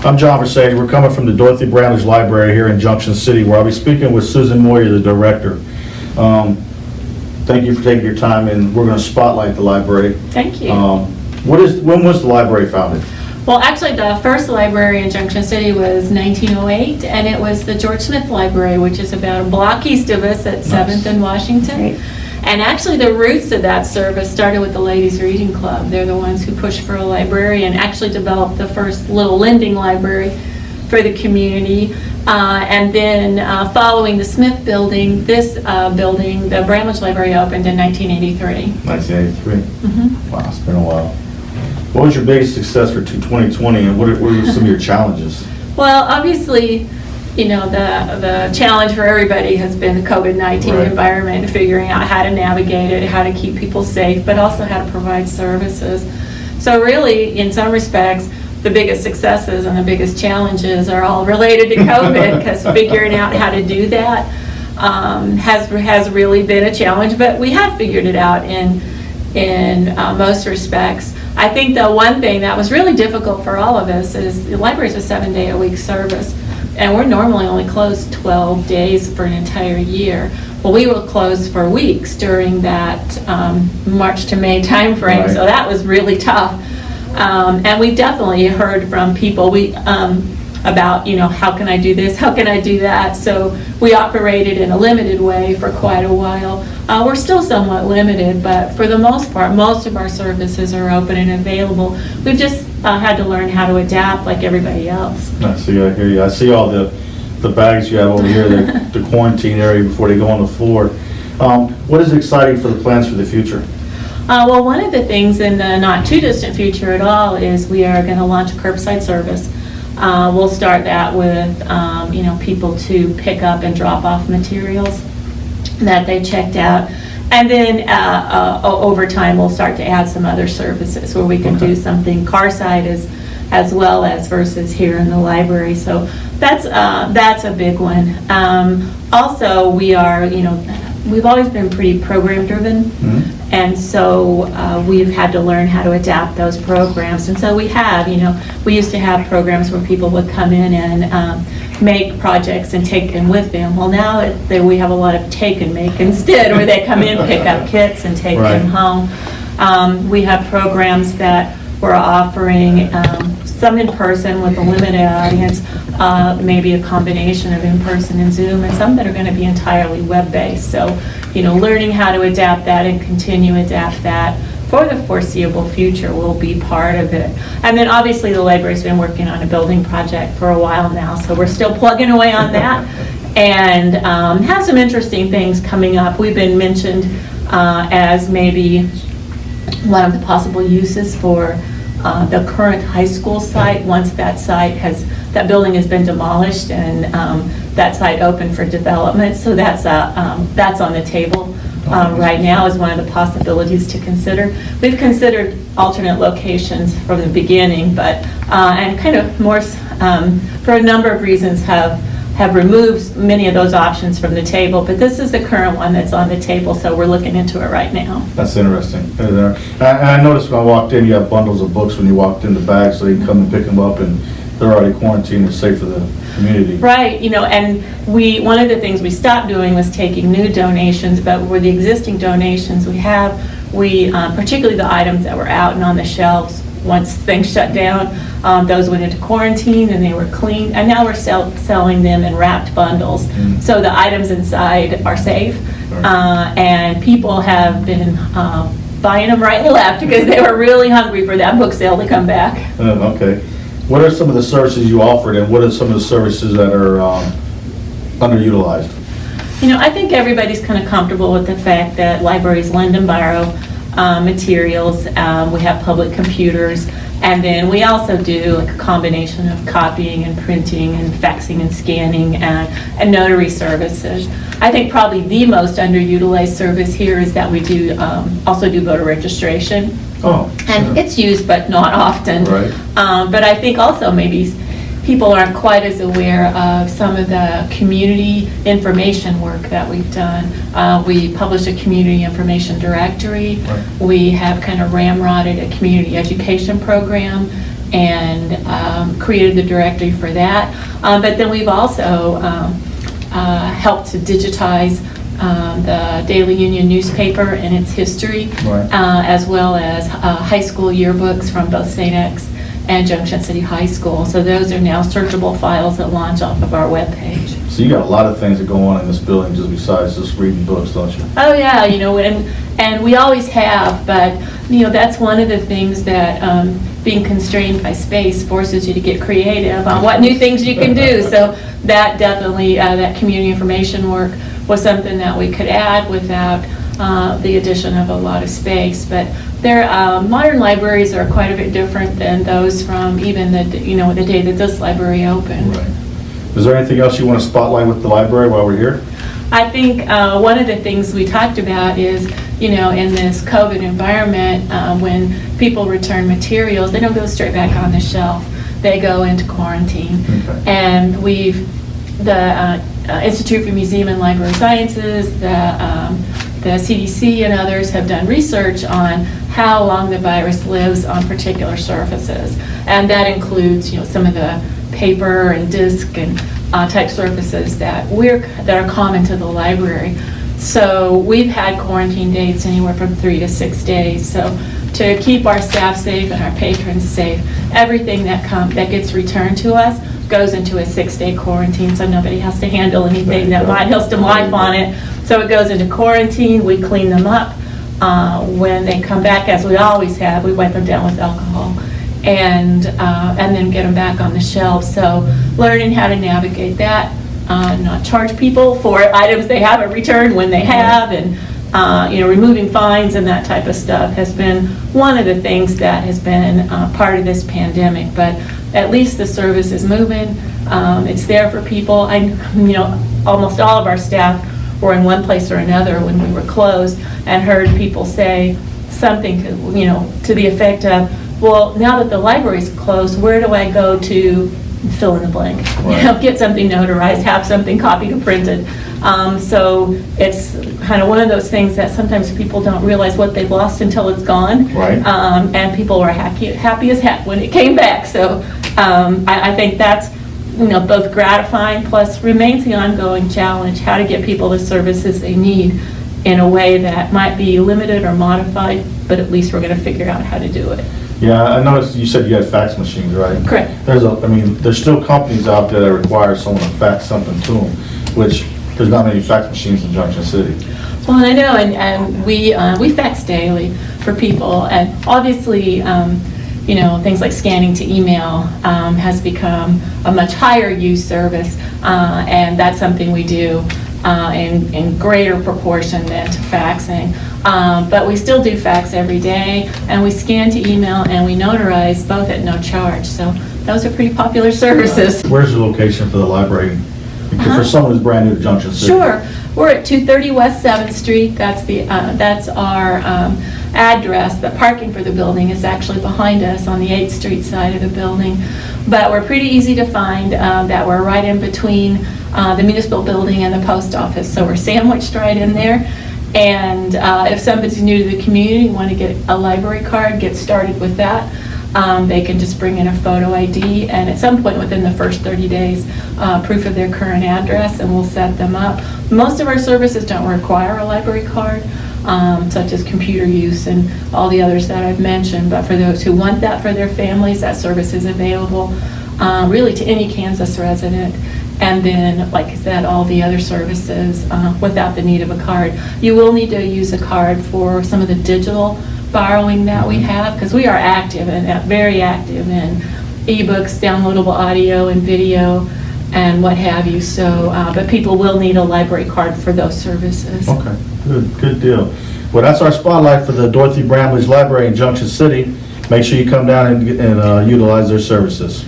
I'm John Versailles. We're coming from the Dorothy Bramlage Library here in Junction City, where I'll be speaking with Susan Moyer, the director. Thank you for taking your time, and we're going to spotlight the library. Thank you. When was the library founded? Well, actually, the first library in Junction City was 1908, and it was the George Smith Library, which is about a block east of us at 7th and Washington. Right. And actually, the roots of that service started with the Ladies Reading Club. They're the ones who pushed for a library and actually developed the first little lending library for the community. And then following the Smith building, this building, the Bramlage Library, opened in 1983. 1983. Mm-hmm. Wow, it's been a while. What was your biggest success for 2020, and what were some of your challenges? Well, obviously, you know, the challenge for everybody has been the COVID-19 Right. environment, figuring out how to navigate it, how to keep people safe, but also how to provide services. So really, in some respects, the biggest successes and the biggest challenges are all related to COVID, because figuring out how to do that has really been a challenge, but we have figured it out in most respects. I think the one thing that was really difficult for all of us is the library is a 7-day-a-week service, and we're normally only closed 12 days for an entire year. Well, we were closed for weeks during that March to May timeframe, Right. so that was really tough. And we definitely heard from people about, you know, how can I do this, how can I do that? So we operated in a limited way for quite a while. We're still somewhat limited, but for the most part, most of our services are open and available. We've just had to learn how to adapt like everybody else. I see, I hear you. I see all the bags you have over here, the quarantine area before they go on the floor. What is exciting for the plans for the future? Well, one of the things in the not too distant future at all is we are going to launch a curbside service. We'll start that with, you know, people to pick up and drop off materials that they checked out. And then over time, we'll start to add some other services where we can do something car-side as well as versus here in the library. So that's a big one. Also, we are, you know, we've always been pretty program-driven. Mm-hmm. And so we've had to learn how to adapt those programs. And so we have, you know, we used to have programs where people would come in and make projects and take them with them. Well, now we have a lot of take and make instead, where they come in, pick up kits, and take Right. them home. We have programs that we're offering, some in person with a limited audience, maybe a combination of in-person and Zoom, and some that are going to be entirely web-based. So, you know, learning how to adapt that and continue to adapt that for the foreseeable future will be part of it. And then obviously the library's been working on a building project for a while now, so we're still plugging away on that and have some interesting things coming up. We've been mentioned as maybe one of the possible uses for the current high school site, once that building has been demolished and that site open for development. So that's on the table right now as one of the possibilities to consider. We've considered alternate locations from the beginning, but and kind of more for a number of reasons have removed many of those options from the table, but this is the current one that's on the table, so we're looking into it right now. That's interesting. And I noticed when I walked in, you have bundles of books when you walked in the bag, so you can come and pick them up, and they're already quarantined and safe for the community. Right, you know, and one of the things we stopped doing was taking new donations, but with the existing donations we have, particularly the items that were out and on the shelves, once things shut down, those went into quarantine and they were cleaned, and now we're selling them in wrapped bundles. Mm. So the items inside are safe, Right. and people have been buying them right and left because they were really hungry for that book sale to come back. Okay. What are some of the services you offered, and what are some of the services that are underutilized? You know, I think everybody's kind of comfortable with the fact that libraries lend and borrow materials. We have public computers, and then we also do like a combination of copying and printing and faxing and scanning and notary services. I think probably the most underutilized service here is that we do also do voter registration. Oh, And yeah. it's used, but not often. Right. But I think also maybe people aren't quite as aware of some of the community information work that we've done. We publish a community information directory. Right. We have kind of ramrodded a community education program. and created the directory for that. But then we've also helped to digitize the Daily Union newspaper and its history, Right. As well as high school yearbooks from both St. X and Junction City High School. So those are now searchable files that launch off of our webpage. So you got a lot of things that go on in this building just besides just reading books, don't you? Oh yeah, and we always have, but that's one of the things that being constrained by space forces you to get creative on what new things you can do. So that definitely, that community information work was something that we could add without the addition of a lot of space. But modern libraries are quite a bit different than those from even the day that this library opened. Right. Is there anything else you want to spotlight with the library while we're here? I think one of the things we talked about is, in this COVID environment, when people return materials, they don't go straight back on the shelf. They go into quarantine. Okay. And the Institute for Museum and Library Sciences, the CDC and others have done research on how long the virus lives on particular surfaces. And that includes, some of the paper and disc and type surfaces that are common to the library. So we've had quarantine dates anywhere from 3 to 6 days. So to keep our staff safe and our patrons safe, everything that gets returned to us goes into a 6-day quarantine, so nobody has to handle anything that has to wipe on it. So it goes into quarantine. We clean them up. When they come back, as we always have, we wipe them down with alcohol and then get them back on the shelves. So learning how to navigate that, not charge people for items they haven't returned when they have, and removing fines and that type of stuff has been one of the things that has been part of this pandemic. But at least the service is moving. It's there for people. Almost all of our staff were in one place or another when we were closed, and heard people say something to the effect of, well, now that the library's closed, where do I go to fill in the blank? Right. Get something notarized, have something copied and printed. So it's kind of one of those things that sometimes people don't realize what they've lost until it's gone. Right. And people were happy as heck when it came back. So I think that's both gratifying, plus remains the ongoing challenge, how to get people the services they need in a way that might be limited or modified, but at least we're going to figure out how to do it. Yeah, I noticed you said you had fax machines, right? Correct. There's still companies out there that require someone to fax something to them, which there's not many fax machines in Junction City. Well, I know, and we fax daily for people, and obviously, things like scanning to email has become a much higher use service, and that's something we do in greater proportion than to faxing. But we still do fax every day, and we scan to email, and we notarize both at no charge. So those are pretty popular services. Where's your location for the library? For someone who's brand new to Junction City. Sure. We're at 230 West 7th Street. That's our address. The parking for the building is actually behind us on the 8th Street side of the building. But we're pretty easy to find, that we're right in between the municipal building and the post office. So we're sandwiched right in there. And if somebody's new to the community, want to get a library card, get started with that. They can just bring in a photo ID, and at some point within the first 30 days, proof of their current address, and we'll set them up. Most of our services don't require a library card, such as computer use and all the others that I've mentioned, but for those who want that for their families, that service is available really to any Kansas resident. And then, like I said, all the other services without the need of a card. You will need to use a card for some of the digital borrowing that we have, because we are active and very active in ebooks, downloadable audio and video, and what have you. So, but people will need a library card for those services. Okay, good deal. Well, that's our spotlight for the Dorothy Bramlage Library in Junction City. Make sure you come down and utilize their services.